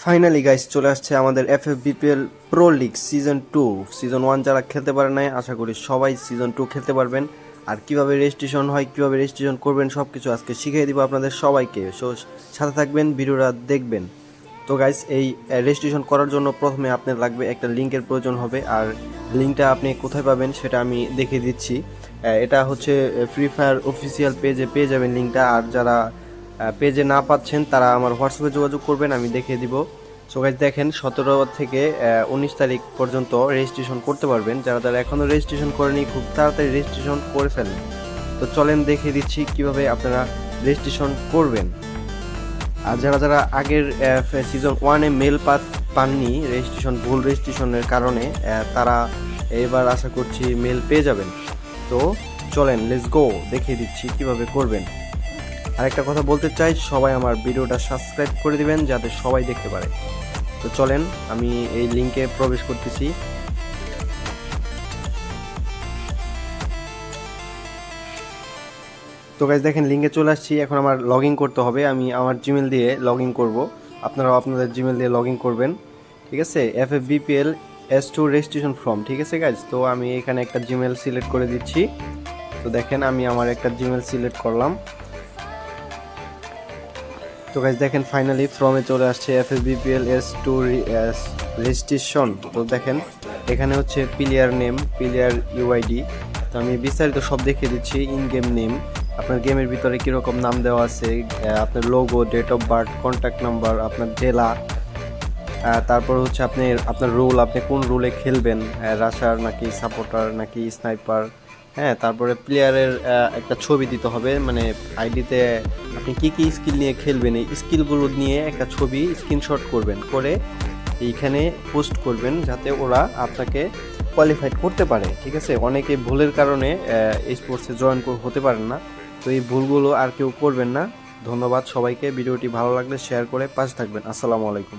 Finally guys চলে আসছে আমাদের এফএফবিপিএল প্রো লিগ সিজন 2। সিজন 1 যারা খেলতে পারে নাই, আশা করি সবাই সিজন 2 খেলতে পারবেন। আর কিভাবে রেজিস্ট্রেশন হয়, কিভাবে রেজিস্ট্রেশন করবেন, সব কিছু আজকে শিখিয়ে দিব আপনাদের সবাইকে। সো সাথে থাকবেন, ভিডিওটা দেখবেন। তো গাইস এই রেজিস্ট্রেশন করার জন্য প্রথমে আপনার লাগবে একটা লিঙ্কের প্রয়োজন হবে। আর লিঙ্কটা আপনি কোথায় পাবেন সেটা আমি দেখিয়ে দিচ্ছি। এটা হচ্ছে ফ্রি ফায়ার অফিসিয়াল পেজে পেয়ে যাবেন লিঙ্কটা। আর যারা পেজে না পাচ্ছেন তারা আমার হোয়াটসঅ্যাপে যোগাযোগ করবেন, আমি দেখিয়ে দিব। সো গাইস দেখেন 17 থেকে 19 তারিখ পর্যন্ত রেজিস্ট্রেশন করতে পারবেন। যারা যারা এখনও রেজিস্ট্রেশন করেনি খুব তাড়াতাড়ি রেজিস্ট্রেশন করে ফেলেন। তো চলেন দেখিয়ে দিচ্ছি কিভাবে আপনারা রেজিস্ট্রেশন করবেন। আর যারা যারা আগের সিজন 1-এ মেল পাননি রেজিস্ট্রেশন, ভুল রেজিস্ট্রেশনের কারণে, তারা এবার আশা করছি মেল পেয়ে যাবেন। তো চলেন লেটস গো, দেখিয়ে দিচ্ছি কিভাবে করবেন। আরেকটা কথা বলতে চাই, সবাই আমার ভিডিওটা সাবস্ক্রাইব করে দিবেন যাতে সবাই দেখতে পারে। তো চলেন আমি এই লিংকে প্রবেশ করতেছি। তো গাইস দেখেন লিঙ্কে চলে আসছি। এখন আমার লগ ইন করতে হবে, আমি আমার জিমেল দিয়ে লগ ইন করবো। আপনারাও আপনাদের জিমেল দিয়ে লগ ইন করবেন, ঠিক আছে। এফএফবিপিএল S2 রেজিস্ট্রেশন ফর্ম, ঠিক আছে গাইস। তো আমি এখানে একটা জিমেল সিলেক্ট করে দিচ্ছি। তো দেখেন আমি আমার একটা জিমেল সিলেক্ট করলাম। তো গাইস দেখেন ফাইনালি ফর্মে চলে আসছে এফএফবিপিএল S2 রেজিস্ট্রেশন। তো দেখেন এখানে হচ্ছে প্লেয়ার নেম, প্লেয়ার ইউআইডি। তো আমি বিস্তারিত সব দেখিয়ে দিচ্ছি। ইন গেম নেম, আপনার গেমের ভিতরে কীরকম নাম দেওয়া আছে, আপনার logo, date of birth, contact number, আপনার জেলা, তারপর হচ্ছে আপনার রোল, আপনি কোন রোলে খেলবেন, রাশার নাকি সাপোর্টার নাকি স্নাইপার। হ্যাঁ, তারপরে প্লেয়ারের একটা ছবি দিতে হবে, মানে আইডিতে আপনি কী কী স্কিল নিয়ে খেলবেন এই স্কিলগুলো নিয়ে একটা ছবি স্ক্রিনশট করবেন, করে এইখানে পোস্ট করবেন যাতে ওরা আপনাকে কোয়ালিফাইড করতে পারে, ঠিক আছে। অনেকে ভুলের কারণে এই স্পোর্টসে জয়েন হতে পারেন না। তো এই ভুলগুলো আর কেউ করবেন না। ধন্যবাদ সবাইকে। ভিডিওটি ভালো লাগলে শেয়ার করে পাশে থাকবেন। আসসালামু আলাইকুম।